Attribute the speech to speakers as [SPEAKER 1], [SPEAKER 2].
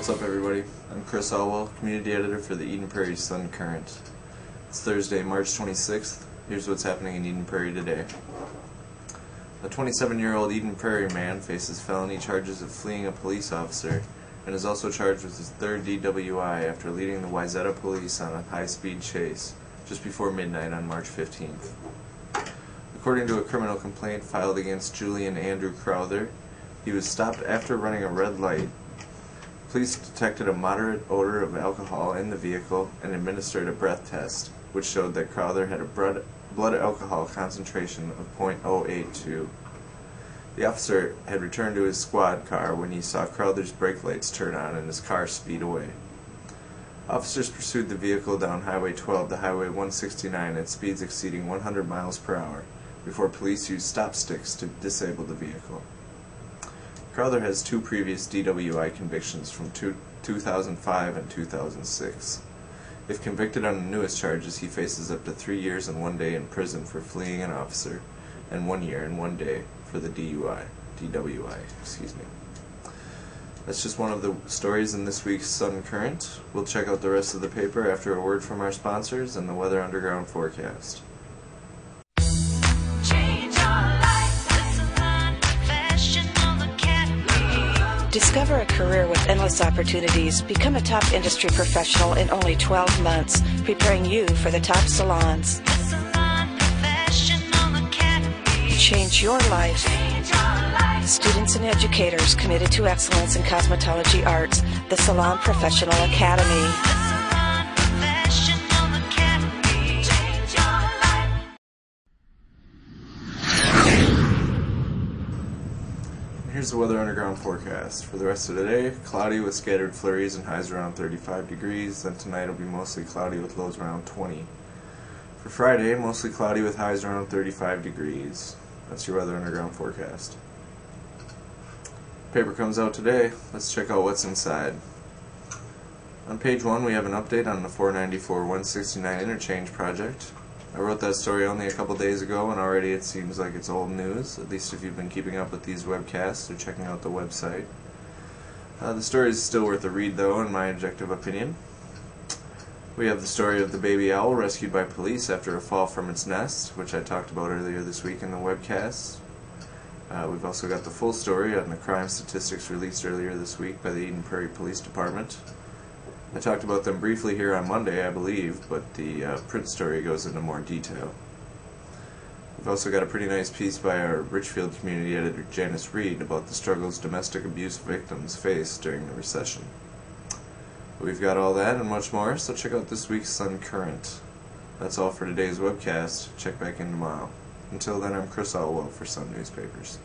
[SPEAKER 1] What's up, everybody? I'm Chris Alwell, community editor for the Eden Prairie Sun Current. It's Thursday, March 26th. Here's what's happening in Eden Prairie today. A 27-year-old Eden Prairie man faces felony charges of fleeing a police officer and is also charged with his third DWI after leading the Wayzata police on a high-speed chase just before midnight on March 15th. According to a criminal complaint filed against Julian Andrew Crowther, he was stopped after running a red light. Police detected a moderate odor of alcohol in the vehicle and administered a breath test, which showed that Crowther had a blood alcohol concentration of .082. The officer had returned to his squad car when he saw Crowther's brake lights turn on and his car speed away. Officers pursued the vehicle down Highway 12 to Highway 169 at speeds exceeding 100 miles per hour before police used stop sticks to disable the vehicle. Crowther has two previous DWI convictions from 2005 and 2006. If convicted on the newest charges, he faces up to 3 years and 1 day in prison for fleeing an officer and 1 year and 1 day for the DWI. That's just one of the stories in this week's Sun Current. We'll check out the rest of the paper after a word from our sponsors and the Weather Underground forecast.
[SPEAKER 2] Discover a career with endless opportunities. Become a top industry professional in only 12 months, preparing you for the top salons. Change your life. Students and educators committed to excellence in cosmetology arts, the Salon Professional Academy.
[SPEAKER 1] Here's the Weather Underground forecast. For the rest of the day, cloudy with scattered flurries and highs around 35 degrees. Then tonight will be mostly cloudy with lows around 20. For Friday, mostly cloudy with highs around 35 degrees. That's your Weather Underground forecast. Paper comes out today. Let's check out what's inside. On page 1, we have an update on the 494-169 interchange project. I wrote that story only a couple days ago, and already it seems like it's old news, at least if you've been keeping up with these webcasts or checking out the website. The story is still worth a read, though, in my objective opinion. We have the story of the baby owl rescued by police after a fall from its nest, which I talked about earlier this week in the webcast. We've also got the full story on the crime statistics released earlier this week by the Eden Prairie Police Department. I talked about them briefly here on Monday, I believe, but the print story goes into more detail. We've also got a pretty nice piece by our Richfield community editor Janice Reed about the struggles domestic abuse victims face during the recession. We've got all that and much more, so check out this week's Sun Current. That's all for today's webcast. Check back in tomorrow. Until then, I'm Chris Alwell for Sun Newspapers.